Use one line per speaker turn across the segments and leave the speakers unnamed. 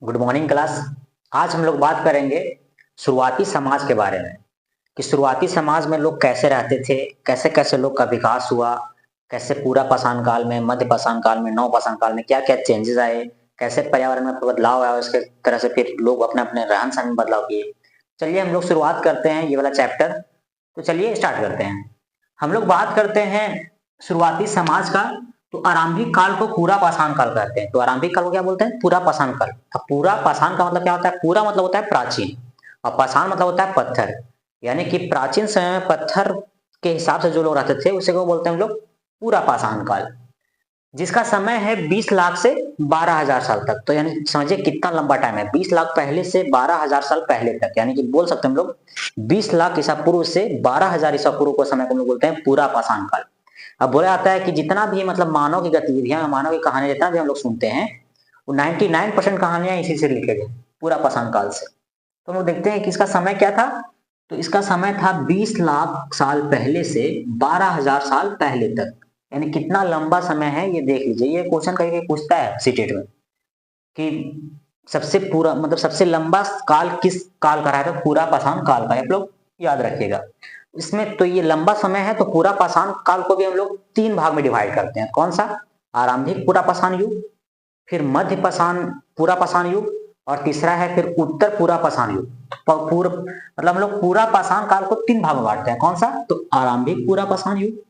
Good morning class. आज हम लोग बात करेंगे शुरुआती समाज के बारे में कि शुरुआती समाज में लोग कैसे रहते थे, कैसे कैसे लोग का विकास हुआ, कैसे पूरा पाषाण काल में, मध्य पाषाण काल में, नव पाषाण काल में क्या क्या चेंजेस आए, कैसे पर्यावरण में बदलाव आया, उसके तरह से फिर लोग अपने अपने रहन सहन में बदलाव किए। चलिए हम लोग शुरुआत करते हैं ये वाला चैप्टर। तो चलिए स्टार्ट करते हैं। हम लोग बात करते हैं शुरुआती समाज का। तो आरंभिक काल को पूरा पाषाण काल कहते हैं। तो आरंभिक काल को क्या बोलते हैं? पूरा पाषाण काल। अब पूरा पाषाण का मतलब क्या होता है? पूरा मतलब होता है प्राचीन और पाषाण मतलब होता है पत्थर। यानी कि प्राचीन समय में पत्थर के हिसाब से जो लोग रहते थे उसे को बोलते हैं हम लोग पूरा पाषाण काल, जिसका समय है 20 लाख से 12,000 साल तक। तो यानी समझिए कितना लंबा टाइम है, 20 लाख पहले से 12,000 साल पहले तक। यानी कि बोल सकते हैं हम लोग 20 लाख ईसा पूर्व से 12,000 ईसा पूर्व को समय को हम लोग बोलते हैं पूरा पाषाण काल। अब बोला जाता है कि जितना भी मतलब मानव की गतिविधियां, मानव की कहानियां जितना भी हम लोग सुनते हैं वो 99% कहानियां इसी से लिखे गए, पूरा पाषाण काल से। तो हम लोग देखते हैं कि इसका समय क्या था। तो इसका समय था 20 लाख साल पहले से 12,000 साल पहले तक। यानी कितना लंबा समय है ये देख लीजिए। ये क्वेश्चन कहीं कहीं पूछता है सीटेट में कि सबसे पूरा मतलब सबसे लंबा काल किस काल का रहा था? पूरा पाषाण काल का। आप लोग याद रखिएगा इसमें। तो ये लंबा समय है तो पूरा पाषाण काल को भी हम लोग 3 भाग में डिवाइड करते हैं। कौन सा? आरंभिक पूरा पाषाण युग, फिर मध्य पाषाण पूरा पाषाण युग और तीसरा है फिर उत्तर पूरा पाषाण युग। पूर्व मतलब हम लोग पूरा पाषाण काल को 3 भाग में बांटते हैं। कौन सा? तो आरंभिक पूरा पाषाण युग,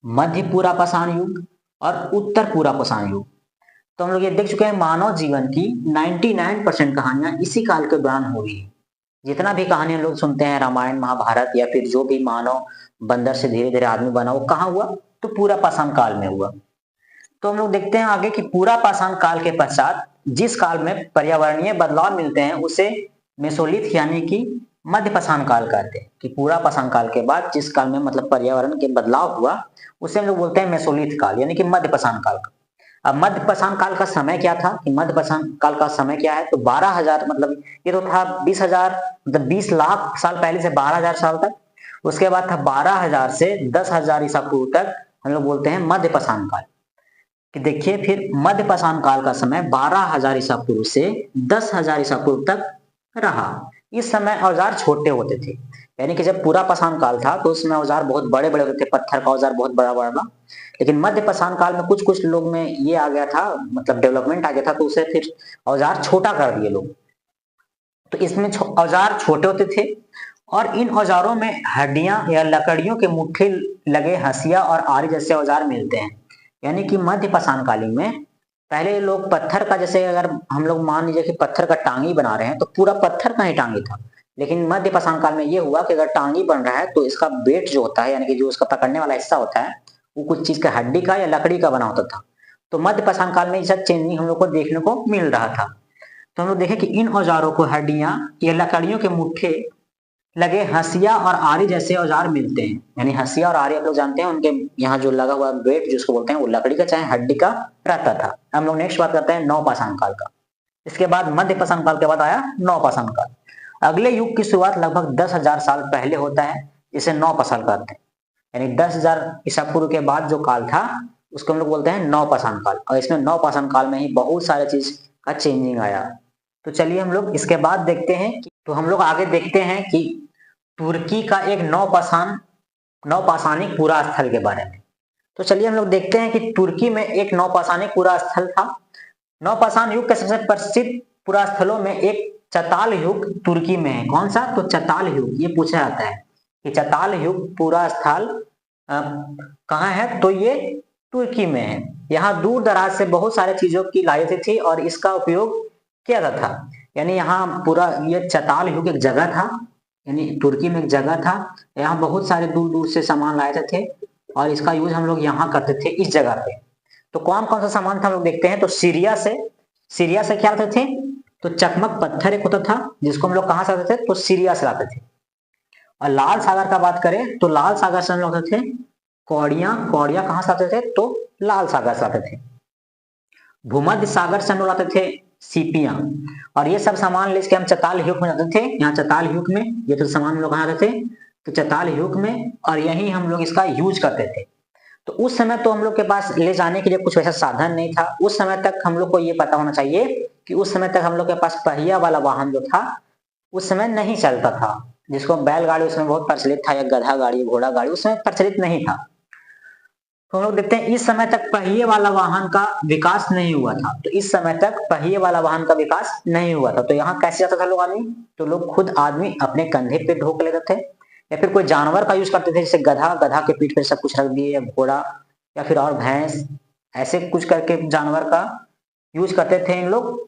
मध्य पूरा पाषाण युग और उत्तर पूरा पाषाण युग। तो हम लोग ये देख चुके हैं मानव जीवन की 99% कहानियां इसी काल के दौरान हुई है। जितना भी कहानी हम लोग सुनते हैं, रामायण महाभारत या फिर जो भी मानव बंदर से धीरे धीरे आदमी बना, वो कहाँ हुआ? तो पूरा पाषाण काल में हुआ। तो हम लोग देखते हैं आगे कि पूरा पाषाण काल के पश्चात जिस काल में पर्यावरणीय बदलाव मिलते हैं उसे मेसोलिथ यानी कि मध्य पाषाण काल कहते हैं। कि पूरा पाषाण काल के बाद जिस काल में मतलब पर्यावरण के बदलाव हुआ उसे हम लोग बोलते हैं मेसोलिथ काल यानी कि मध्य पाषाण काल। अब मध्य पाषाण काल का समय क्या था? कि मध्य पाषाण काल का समय क्या है? तो 12,000 मतलब ये तो था 20,000 मतलब 20 लाख साल पहले से 12,000 साल तक। उसके बाद था 12,000 से 10,000 ईसा पूर्व तक, हम लोग बोलते हैं मध्य पाषाण काल। कि देखिए फिर मध्य पाषाण काल का समय 12,000 ईसा पूर्व से 10,000 ईसा पूर्व तक रहा। इस समय औजार छोटे होते थे। यानी कि जब पूरा पाषाण काल था तो उसमें औजार बहुत बड़े बड़े होते थे, पत्थर का औजार बहुत बड़ा बड़ा था। लेकिन मध्य पाषाण काल में कुछ कुछ लोग में ये आ गया था, मतलब डेवलपमेंट आ गया था, तो उसे फिर औजार छोटा कर दिए लोग। तो इसमें औजार छोटे होते थे और इन औजारों में हड्डियां या लकड़ियों के मुट्ठे लगे हंसिया और आरी जैसे औजार मिलते हैं। यानी कि मध्य पाषाण कालीन में पहले लोग पत्थर का, जैसे अगर हम लोग मान लीजिए कि पत्थर का टांगी बना रहे हैं तो पूरा पत्थर का ही टांगी था। लेकिन मध्य पाषाण काल में ये हुआ कि अगर टांगी बन रहा है तो इसका वेट जो होता है यानी कि जो उसका पकड़ने वाला हिस्सा होता है वो कुछ चीज का हड्डी का या लकड़ी का बना होता था। तो मध्य पाषाण काल में ये सब चेंजिंग हम लोग को देखने को मिल रहा था। तो हम लोग देखें कि इन औजारों को हड्डियां या लकड़ियों के मुट्ठे लगे हंसिया और आरी जैसे औजार मिलते हैं। यानी हंसिया और आरी आप लोग जानते हैं, उनके यहाँ जो लगा हुआ वेट जिसको बोलते हैं वो लकड़ी का चाहे हड्डी का रहता था। हम लोग नेक्स्ट बात करते हैं नव पाषाण काल का। इसके बाद मध्य पाषाण काल के बाद आया नव पाषाण काल। अगले युग की शुरुआत लगभग 10,000 साल पहले होता है, इसे नव पाषाण कहते हैं। यानी 10,000 ईसा पूर्व के बाद जो काल था उसको हम लोग बोलते हैं नव पाषाण काल। और इसमें नव पाषाण काल में ही बहुत सारे चीज का चेंजिंग आया। तो चलिए हम लोग इसके बाद देखते हैं तो हम लोग आगे देखते हैं कि तुर्की का एक नवपाषाणिक पुरा स्थल के बारे में। तो चलिए हम लोग देखते हैं कि तुर्की में एक नवपाषाणिक पुरा स्थल था। नवपाषाण युग के सबसे प्रसिद्ध पुरा स्थलों में एक चताल युग तुर्की में है। कौन सा? तो चताल युग। ये पूछा जाता है कि चताल युग पुरा स्थल कहाँ है? तो ये तुर्की में है। यहाँ दूर दराज से बहुत सारे चीजों की लाई जाती थी और इसका उपयोग किया जाता था। यानी यहाँ पूरा ये चताल युग एक जगह था, यानी तुर्की में एक जगह था, यहाँ बहुत सारे दूर दूर से सामान लाए जाते थे और इसका यूज हम लोग यहाँ करते थे इस जगह पे। तो कौन कौन सा सामान था हम लोग देखते हैं। तो सीरिया से क्या लाते थे? तो चकमक पत्थर एक होता था जिसको हम लोग कहाँ से लाते थे? तो सीरिया से लाते थे। और लाल सागर का बात करें तो लाल सागर से हम लोग लाते थे कौड़िया कहाँ से लाते थे? तो लाल सागर से लाते थे। भूमध्य सागर से हम लोग लाते थे सीपियां। और ये सब सामान ले के हम चताल युग में जाते थे। यहाँ चताल युग में ये तो सामान हम लोग कहाँ जाते थे? तो चताल युग में, और यही हम लोग इसका यूज करते थे। तो उस समय तो हम लोग के पास ले जाने के लिए कुछ वैसा साधन नहीं था। उस समय तक हम लोग को ये पता होना चाहिए कि उस समय तक हम लोग के पास पहिया वाला वाहन जो था उस समय नहीं चलता था, जिसको बैलगाड़ी उसमें बहुत प्रचलित था, या गधा गाड़ी, घोड़ा गाड़ी उस समय प्रचलित नहीं था। तो हम लोग देखते हैं इस समय तक पहिए वाला वाहन का विकास नहीं हुआ था। तो इस समय तक पहिए वाला वाहन का विकास नहीं हुआ था। तो यहाँ कैसे जाता था लोग आदमी? तो लोग खुद आदमी अपने कंधे पे ढोक लेते थे, या फिर कोई जानवर का यूज करते थे, जैसे गधा, गधा के पीठ पे सब कुछ रख दिए, या घोड़ा, या फिर और भैंस, ऐसे कुछ करके जानवर का यूज करते थे इन लोग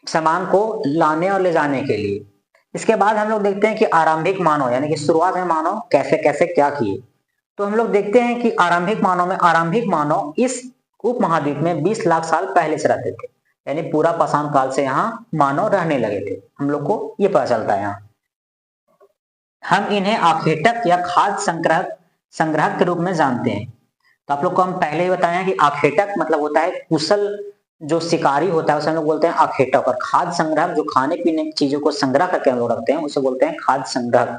सामान को लाने और ले जाने के लिए। इसके बाद हम लोग देखते हैं कि आरंभिक मानव यानी कि शुरुआत में मानव कैसे कैसे क्या किए। तो हम लोग देखते हैं कि आरंभिक मानव इस उपमहाद्वीप में 20 लाख साल पहले से रहते थे, यानी पूरा पाषाण काल से यहाँ मानव रहने लगे थे। हम लोग को ये पता चलता है यहाँ। हम इन्हें आखेटक या खाद्य संग्रह के रूप में जानते हैं। तो आप लोग को हम पहले ही बताया कि आखेटक मतलब होता है कुशल जो शिकारी होता है, उसे हम लोग बोलते हैं आखेटक। और खाद्य संग्रह जो खाने पीने की चीजों को संग्रह करके हम लोग रखते हैं उसे बोलते हैं खाद्य संग्रह।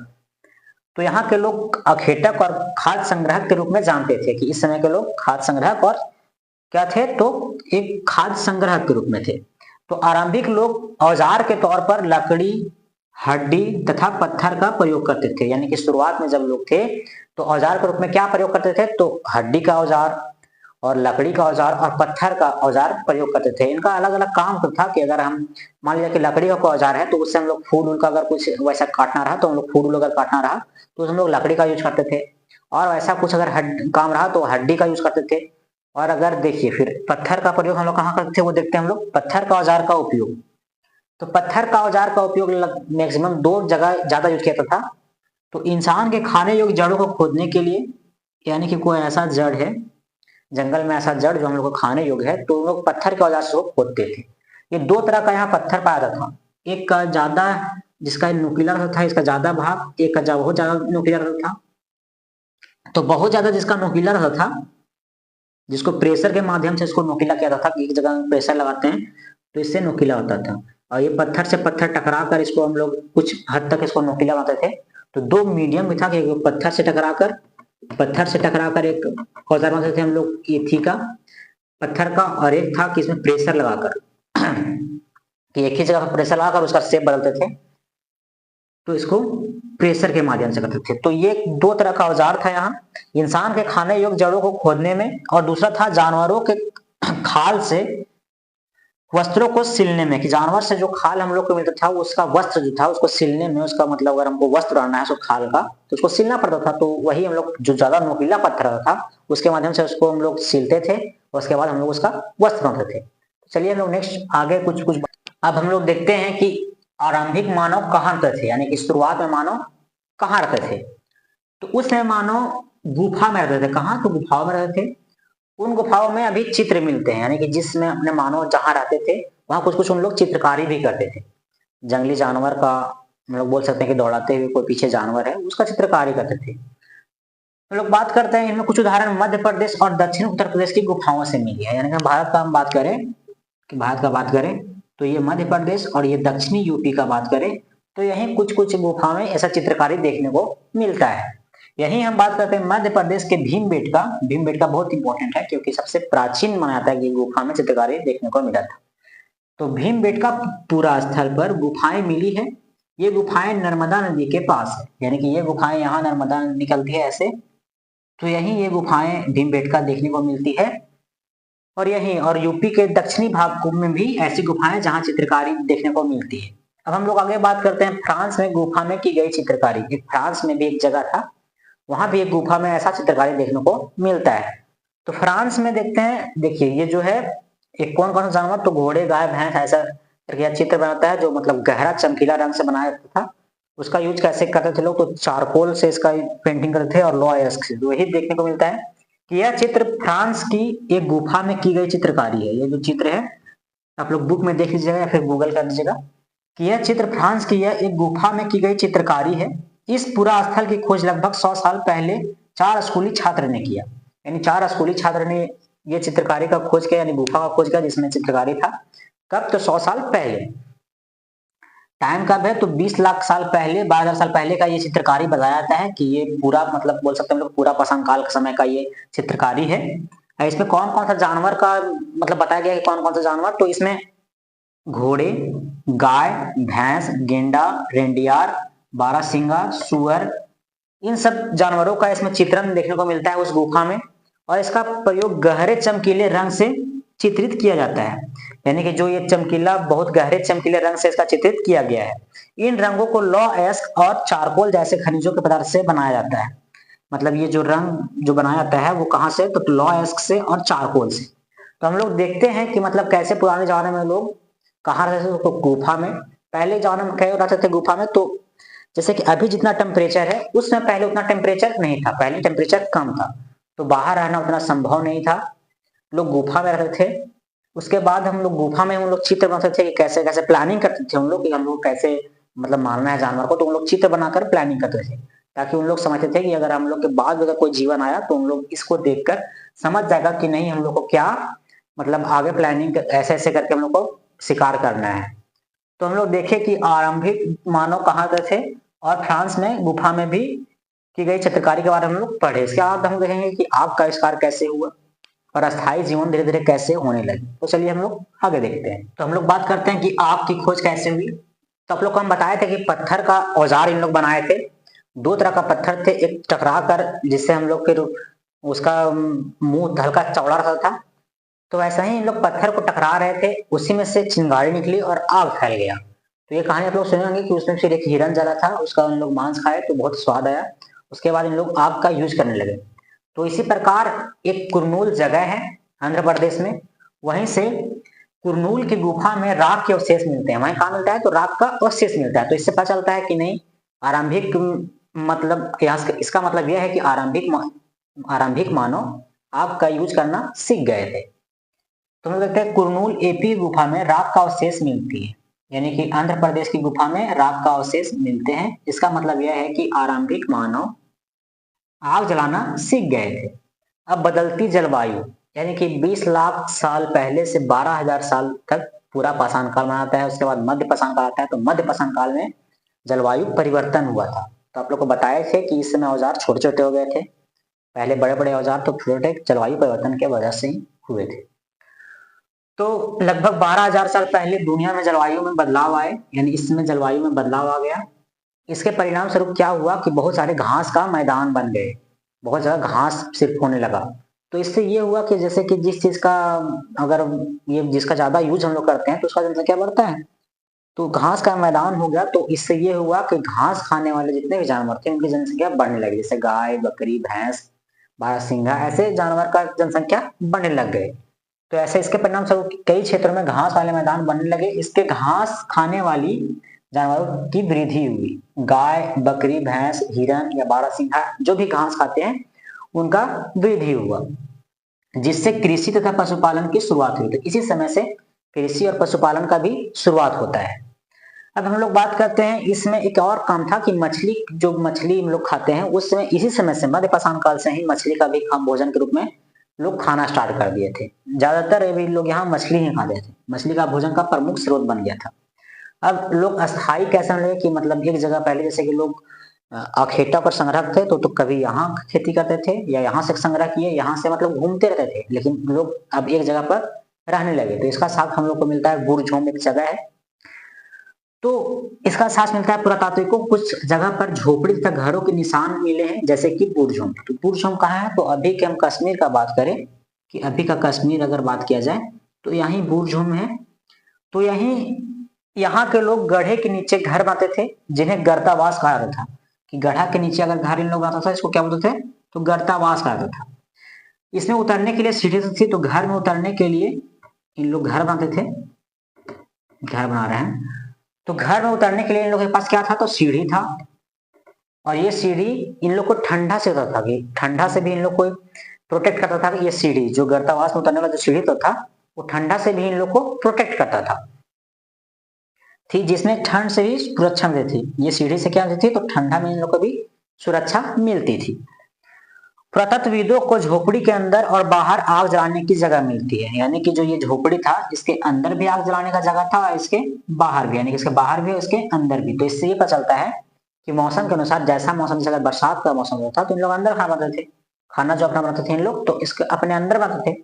तो यहाँ के लोग अखेटक और खाद्य संग्राहक के रूप में जानते थे कि इस समय के लोग खाद्य संग्राहक और क्या थे, तो एक खाद्य संग्राहक के रूप में थे। तो आरंभिक लोग औजार के तौर पर लकड़ी, हड्डी तथा पत्थर का प्रयोग करते थे। यानी कि शुरुआत में जब लोग थे तो औजार के रूप में क्या प्रयोग करते थे, तो हड्डी का औजार और लकड़ी का औजार और पत्थर का औजार प्रयोग करते थे। इनका अलग अलग काम था कि अगर हम मान लिया कि लकड़ी का कोई औजार है तो उससे हम लोग फूल उनका अगर कुछ वैसा काटना रहा तो हम लोग फूल अगर काटना रहा तो हम लोग लकड़ी का यूज करते थे, और ऐसा कुछ अगर काम रहा तो हड्डी का यूज करते थे। और अगर देखिए फिर पत्थर का प्रयोग हम लोग कहाँ करते थे, वो देखते हैं हम लोग पत्थर का औजार का उपयोग। तो पत्थर का औजार का उपयोग मैक्सिमम 2 जगह ज्यादा यूज किया था। तो इंसान के खाने योग्य जड़ों को खोदने के लिए, यानी कि कोई ऐसा जड़ है जंगल में, ऐसा जड़ जो हम लोग को खाने योग्य है, तो लोग पत्थर के औजार से खोदते थे। ये 2 तरह का यहाँ पत्थर पाया जाता था, एक का ज्यादा जिसका नुकीला रहता था, इसका ज्यादा भाग, एक का बहुत ज्यादा नुकीला रहता था। तो बहुत ज्यादा जिसका नुकीला रहता था, जिसको प्रेशर के माध्यम से इसको नुकीला किया जाता था कि एक जगह में प्रेशर लगाते हैं तो इससे नुकीला होता था। और ये पत्थर से पत्थर टकरा कर इसको हम लोग कुछ हद तक इसको नुकीला बनाते थे। तो 2 मीडियम भी था कि पत्थर से टकरा कर एक औजार बनाते थे हम लोग थी का पत्थर का, और एक था कि इसमें प्रेशर लगाकर कि एक ही जगह पर प्रेशर लगाकर उसका शेप बदलते थे, तो इसको प्रेशर के माध्यम से करते थे। तो ये 2 तरह का औजार था यहाँ, इंसान के खाने योग्य जड़ों को खोदने में, और दूसरा था जानवरों के खाल से वस्त्रों को सिलने में, कि जानवर से जो खाल हम लोग को मिलता था उसका वस्त्र जो था उसको सिलने में, उसका मतलब अगर हमको वस्त्र बनाना है उसको खाल का तो उसको सिलना पड़ता था। तो वही हम लोग जो ज्यादा नुकीला पत्थर था उसके माध्यम से उसको हम लोग सिलते थे, उसके बाद हम लोग उसका वस्त्र बनाते थे। चलिए हम लोग नेक्स्ट आगे कुछ अब हम लोग देखते हैं कि आरंभिक मानव कहाँ रहते थे, यानी कि शुरुआत में मानव कहाँ रहते थे। तो उस समय मानव गुफा में रहते थे। कहाँ? तो गुफाओं में रहते थे। उन गुफाओं में अभी चित्र मिलते हैं, यानी कि जिसमें अपने मानव जहां रहते थे वहां कुछ कुछ उन लोग चित्रकारी भी करते थे। जंगली जानवर का हम लोग बोल सकते हैं कि दौड़ाते हुए कोई पीछे जानवर है उसका चित्रकारी करते थे। हम लोग बात करते हैं इनमें कुछ उदाहरण मध्य प्रदेश और दक्षिण उत्तर प्रदेश की गुफाओं से मिली है। यानी कि भारत का हम बात करें कि भारत का बात करें तो ये मध्य प्रदेश और ये दक्षिणी यूपी का बात करें तो यही कुछ कुछ गुफा में ऐसा चित्रकारी देखने को मिलता है। यही हम बात करते हैं मध्य प्रदेश के भीमबेटका बहुत इंपॉर्टेंट है क्योंकि सबसे प्राचीन माना जाता है कि गुफा में चित्रकारी देखने को मिला था। तो भीमबेटका पूरा स्थल पर गुफाएं मिली है। ये गुफाएं नर्मदा नदी के पास है, यानी कि ये गुफाएं यहाँ नर्मदा निकलती है ऐसे, तो यही ये गुफाएं भीमबेटका देखने को मिलती है। और यही और यूपी के दक्षिणी भाग में भी ऐसी गुफाएं जहां चित्रकारी देखने को मिलती है। अब हम लोग आगे बात करते हैं फ्रांस में गुफा में की गई चित्रकारी। फ्रांस में भी एक जगह था, वहां भी एक गुफा में ऐसा चित्रकारी देखने को मिलता है। तो फ्रांस में देखते हैं, देखिए ये जो है एक कौन कौन सा जानवर, तो घोड़े, गाय, भैंस ऐसा करके चित्र बनाता है जो मतलब गहरा चमकीला रंग से बनाया जाता था। उसका यूज कैसे करते थे लोग, तो चारकोल से इसका पेंटिंग करते थे और लॉयस्क से। वही देखने को मिलता है कि यह चित्र फ्रांस की एक गुफा में की गई चित्रकारी है। ये जो चित्र है आप लोग बुक में देख लीजिएगा या फिर गूगल कर दीजिएगा कि यह चित्र फ्रांस की यह एक गुफा में की गई चित्रकारी है। इस पूरा स्थल की खोज लगभग 100 साल पहले 4 स्कूली छात्र ने किया। यानी 4 स्कूली छात्र ने ये चित्रकारी का खोज किया, यानी गुफा का खोज किया जिसमें चित्रकारी था। कब? तो 100 साल पहले। टाइम कब है? तो 20 लाख साल पहले, 12,000 साल पहले का ये चित्रकारी बताया जाता है कि ये पूरा मतलब बोल सकते हैं हम लोग पूरा पाषाण काल के समय का ये चित्रकारी है। इसमें कौन कौन सा जानवर का मतलब बताया गया है, कौन कौन सा जानवर, तो इसमें घोड़े, गाय, भैंस, गेंडा, रेंडियार, बारहसिंगा, सुअर, इन सब जानवरों का इसमें चित्रण देखने को मिलता है उस गुफा में। और इसका प्रयोग गहरे चमकीले रंग से चित्रित किया जाता है, यानी कि जो ये चमकीला, बहुत गहरे चमकीले रंग से इसका चित्रित किया गया है। इन रंगों को लौह अयस्क और चारकोल जैसे खनिजों के पदार्थ से बनाया जाता है। मतलब ये जो रंग जो बनाया जाता है वो कहाँ से, तो लौह अयस्क से और चारकोल से। तो हम लोग देखते हैं कि मतलब कैसे पुराने जमाने में लोग कहाँ रहते थे, तो गुफा में। पहले जमाने में क्या रहते थे गुफा में, तो जैसे कि अभी जितना टेम्परेचर है उसमें पहले उतना टेम्परेचर नहीं था, पहले टेम्परेचर कम था, तो बाहर रहना उतना संभव नहीं था, लोग गुफा में रहते थे। उसके बाद हम लोग गुफा में हम लोग चित्र बनाते थे कि कैसे कैसे प्लानिंग करते थे हम लोग कि हम लोग कैसे मतलब मारना है जानवर को, तो उन लोग चित्र बनाकर प्लानिंग करते थे, ताकि उन लोग समझते थे कि अगर हम लोग के बाद अगर कोई जीवन आया तो उन लोग इसको देखकर समझ जाएगा कि नहीं हम लोग को क्या मतलब आगे प्लानिंग ऐसे ऐसे करके हम लोग को शिकार करना है। तो हम लोग देखे कि आरंभिक मानव कहाँ गए थे, और फ्रांस में गुफा में भी की गई चित्रकारी के बारे में हम लोग पढ़े। इसके बाद हम देखेंगे कि आग का आविष्कार कैसे हुआ और अस्थायी जीवन धीरे धीरे कैसे होने लगे। तो चलिए हम लोग आगे देखते हैं। तो हम लोग बात करते हैं कि आग की खोज कैसे हुई। तो आप लोग को हम बताए थे कि पत्थर का औजार इन लोग बनाए थे। दो तरह का पत्थर थे, एक टकरा कर जिससे हम लोग फिर उसका मुंह हल्का चौड़ा रहता था, तो वैसा ही इन लोग पत्थर को टकरा रहे थे, उसी में से चिंगारी निकली और आग फैल गया। तो ये कहानी आप लोग सुने होंगे कि उसमें फिर एक हिरन जला था, उसका उन लोग मांस खाए तो बहुत स्वाद आया, उसके बाद इन लोग आग का यूज करने लगे। तो इसी प्रकार एक कुरनूल जगह है आंध्र प्रदेश में, वहीं से कुरनूल की गुफा में राख के अवशेष मिलते हैं। वहीं कहा मिलता है, तो राख का अवशेष मिलता है। तो इससे पता चलता है कि नहीं आरंभिक मतलब इसका मतलब यह है कि आरंभिक मानव आग का यूज करना सीख गए थे। तो हम देखते हैं कुरनूल एपी गुफा में राख का अवशेष मिलती है, यानी कि आंध्र प्रदेश की गुफा में राख का अवशेष मिलते हैं। इसका मतलब यह है कि आरंभिक मानव आग जलाना सीख गए थे। अब बदलती जलवायु, यानी कि 20 लाख साल पहले से 12,000 साल तक पूरा पाषाण काल माना जाता है। उसके बाद मध्य पाषाण काल आता है, तो मध्य पाषाण काल में जलवायु परिवर्तन हुआ था। तो आप लोग को बताए थे कि इस समय औजार छोटे छोटे हो गए थे, पहले बड़े बड़े औजार तो छोटे जलवायु परिवर्तन के वजह से ही हुए थे। तो लगभग 12,000 साल पहले दुनिया में जलवायु में बदलाव आए, यानी इसमें जलवायु में बदलाव आ गया। इसके परिणाम स्वरूप क्या हुआ कि बहुत सारे घास का मैदान बन गए, बहुत ज्यादा घास सिर्फ होने लगा। तो इससे ये हुआ कि जैसे कि जिस चीज का अगर ये जिसका ज्यादा यूज हम लोग करते हैं तो उसका जनसंख्या बढ़ता है, तो घास का मैदान हो गया। तो इससे ये हुआ कि घास खाने वाले जितने भी जानवर थे उनकी जनसंख्या बढ़ने लगी, जैसे गाय, बकरी, भैंस, बारहसिंगा, ऐसे जानवर का जनसंख्या बढ़ने लग गए। तो ऐसे इसके परिणाम स्वरूप कई क्षेत्रों में घास वाले मैदान बनने लगे। इसके घास खाने वाली जानवरों की वृद्धि हुई। गाय, बकरी, भैंस, हिरन या बारहसिंघा जो भी घास खाते हैं उनका वृद्धि हुआ, जिससे कृषि तथा पशुपालन की शुरुआत हुई। तो इसी समय से कृषि और पशुपालन का भी शुरुआत होता है। अब हम लोग बात करते हैं, इसमें एक और काम था कि मछली हम लोग खाते हैं, उस समय इसी समय से मध्य पाषाण काल से ही मछली का भी भोजन के रूप में लोग खाना स्टार्ट कर दिए थे। ज्यादातर अभी लोग यहाँ मछली ही खाते थे, मछली का भोजन का प्रमुख स्रोत बन गया था। अब लोग अस्थायी कैसे लगे कि मतलब एक जगह पहले जैसे कि लोग अखेटा पर संग्रह थे, तो कभी यहाँ खेती करते थे या यहाँ से संग्रह किए, यहाँ से मतलब घूमते रहते थे, लेकिन लोग अब एक जगह पर रहने लगे। तो इसका साथ हम लोग को मिलता है बुरझोम, एक जगह है, तो इसका साथ मिलता है पुरातात्विक को कुछ जगह पर झोपड़ी तथा घरों के निशान मिले हैं, जैसे कि बुरझोम। तो बुरझोम कहाँ है, तो अभी के हम कश्मीर का बात करें कि अभी का कश्मीर अगर बात किया जाए तो यही बुरझोम है। तो यही यहाँ के लोग गढ़े के नीचे घर बनाते थे, जिन्हें गर्तावास कहा जाता था। कि गढ़ा के नीचे अगर घर इन लोग आता था, इसको क्या बोलते थे, तो गर्तावास कहा जाता था। इसमें उतरने के लिए सीढ़ी थी, तो घर में उतरने के लिए इन लोग घर बनाते थे। घर बना रहे हैं, तो घर में उतरने के लिए इन लोगों के पास क्या था, तो सीढ़ी था। और ये सीढ़ी इन लोग को ठंडा से होता था, कि ठंडा से भी इन लोग को प्रोटेक्ट करता था। कि ये सीढ़ी जो गर्तावास में उतरने वाला जो सीढ़ी तो था, वो ठंडा से भी इन लोग को प्रोटेक्ट करता था, थी, जिसमें ठंड से भी सुरक्षा मिलती थी। ये सीढ़ी से क्या होती थी, तो ठंडा में इन लोग को भी सुरक्षा मिलती थी। पुरातत्वविदों को झोपड़ी के अंदर और बाहर आग जलाने की जगह मिलती है, यानी कि जो ये झोपड़ी था इसके अंदर भी आग जलाने का जगह था और इसके बाहर भी, यानी कि इसके बाहर भी और इसके अंदर भी। तो इससे ये पता चलता है कि मौसम के अनुसार जैसा मौसम, जैसे अगर बरसात का मौसम होता तो इन लोग अंदर खाना बनाते थे, खाना जो अपना बनाते थे इन लोग, तो इसके अपने अंदर बनाते थे।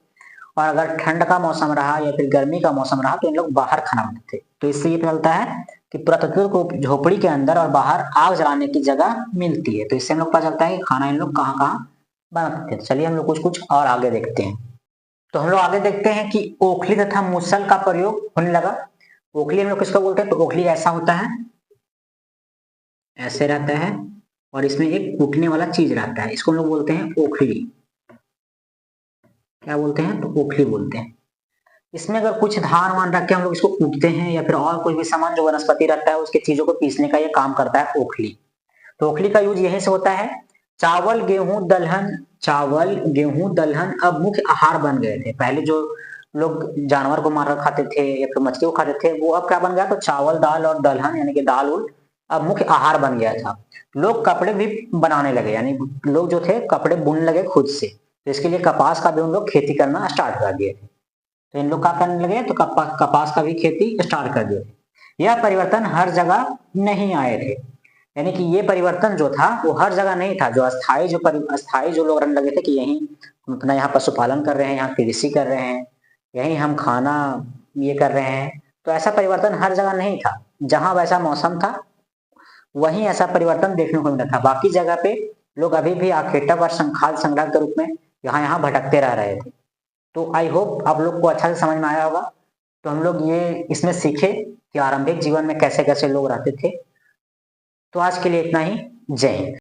और अगर ठंड का मौसम रहा या फिर गर्मी का मौसम रहा तो इन लोग बाहर खाना बनाते थे। तो इससे ये पता चलता है कि पुरातत्व को झोपड़ी के अंदर और बाहर आग जलाने की जगह मिलती है। तो इससे हम लोग पता चलता है कि खाना इन लोग कहाँ-कहाँ बनाते थे। चलिए हम लोग कुछ और आगे देखते हैं। तो हम लोग आगे देखते हैं कि ओखली तथा मुसल का प्रयोग होने लगा। ओखली हम लोग किसको बोलते हैं? तो ओखली ऐसा होता है, ऐसे रहता है और इसमें एक कूटने वाला चीज रहता है, इसको हम लोग बोलते हैं ओखली। क्या बोलते हैं? तो ओखली बोलते हैं। इसमें अगर कुछ धान वान रख के हम लोग इसको कूटते हैं या फिर और कोई भी सामान जो वनस्पति रहता है उसके चीजों को पीसने का ये काम करता है ओखली। तो ओखली का यूज यहीं से होता है। चावल गेहूं दलहन अब मुख्य आहार बन गए थे। पहले जो लोग जानवर को मार खाते थे या फिर मछली को खाते थे वो अब क्या बन गया? तो चावल दाल और दलहन यानी कि दाल उल अब मुख्य आहार बन गया था। लोग कपड़े भी बनाने लगे, यानी लोग जो थे कपड़े बुनने लगे खुद से। तो इसके लिए कपास का भी उन लोग खेती करना स्टार्ट कर दिए थे। तो इन लोग क्या करने लगे? तो कपास का भी खेती स्टार्ट कर दिए। यह परिवर्तन हर जगह नहीं आए थे, यानी कि ये परिवर्तन जो था वो हर जगह नहीं था। जो अस्थाई जो लोग रहने लगे थे कि यहीं हम अपना यहाँ पशुपालन कर रहे हैं, यहाँ कृषि कर रहे हैं, यहीं हम खाना ये कर रहे हैं, तो ऐसा परिवर्तन हर जगह नहीं था। जहां वैसा मौसम था वहीं ऐसा परिवर्तन देखने को मिला था। बाकी जगह पे लोग अभी भी आखेटा व खाद्य संग्रह के रूप में यहाँ भटकते रह रहे थे। तो आई होप आप लोग को अच्छा से समझ में आया होगा। तो हम लोग ये इसमें सीखे कि आरंभिक जीवन में कैसे कैसे लोग रहते थे। तो आज के लिए इतना ही। जय हिंद।